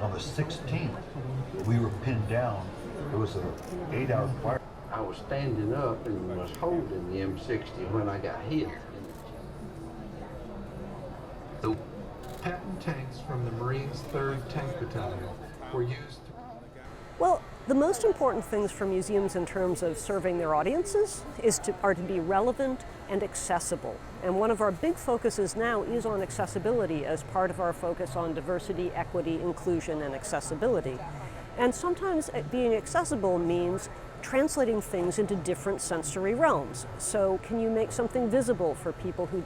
On the 16th, we were pinned down. It was an 8-hour fire. I was standing up and was holding the M60 when I got hit. The Patton tanks from the Marines' 3rd Tank Battalion were used. Well, the most important things for museums in terms of serving their audiences are to be relevant and accessible. And one of our big focuses now is on accessibility as part of our focus on diversity, equity, inclusion, and accessibility. And sometimes being accessible means translating things into different sensory realms. So can you make something visible for people who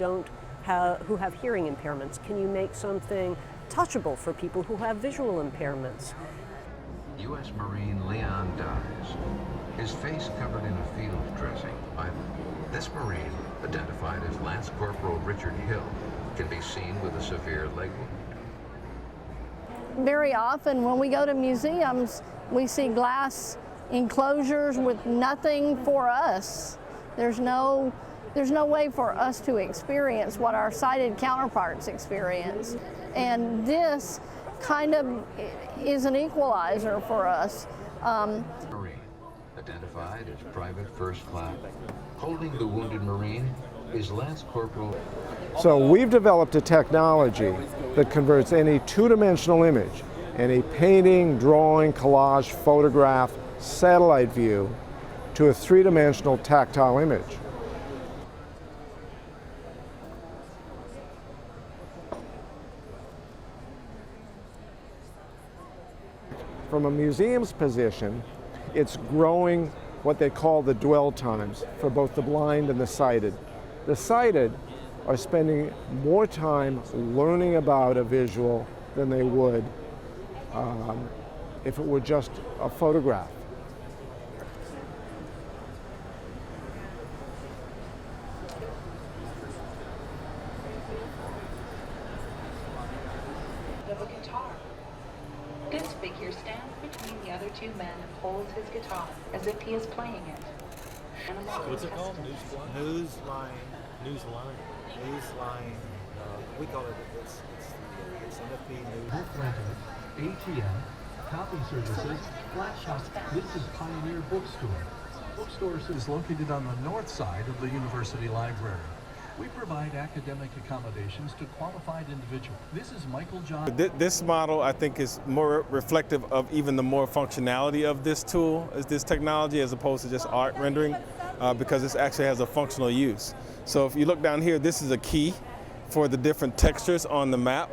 have hearing impairments? Can you make something touchable for people who have visual impairments? U.S. Marine Leon dies, his face covered in a field dressing. This Marine, identified as Lance Corporal Richard Hill, can be seen with a severe leg wound. Very often when we go to museums, we see glass enclosures with nothing for us. There's no way for us to experience what our sighted counterparts experience. And this kind of is an equalizer for us. Marine, identified as Private First Class, holding the wounded Marine is Lance Corporal. So we've developed a technology that converts any two-dimensional image, any painting, drawing, collage, photograph, satellite view, to a three-dimensional tactile image. From a museum's position, it's growing what they call the dwell times for both the blind and the sighted. The sighted are spending more time learning about a visual than they would if it were just a photograph. Of a guitar. This figure stands between the other two men and holds his guitar as if he is playing it. What's it called? Newsline. We call it, it's NFP News. Book rental, ATM, copy services, flat shop. This is Pioneer Bookstore. Bookstore is located on the north side of the University Library. We provide academic accommodations to qualified individuals. This is Michael John. This model, I think, is more reflective of even the more functionality of this tool, this technology, as opposed to just art rendering, because this actually has a functional use. So if you look down here, this is a key for the different textures on the map.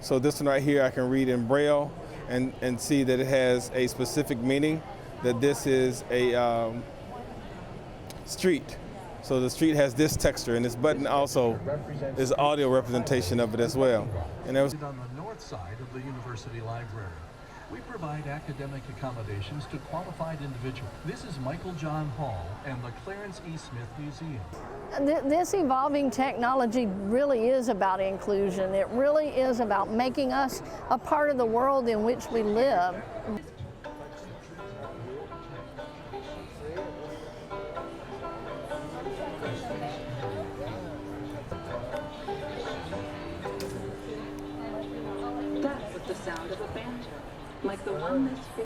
So this one right here, I can read in Braille and see that it has a specific meaning, that this is a street. So the street has this texture, and this button also is audio representation of it as well. And that was on the north side of the University Library. We provide academic accommodations to qualified individuals. This is Michael John Hall and the Clarence E. Smith Museum. This evolving technology really is about inclusion. It really is about making us a part of the world in which we live. That was the sound of a banjo, like the one this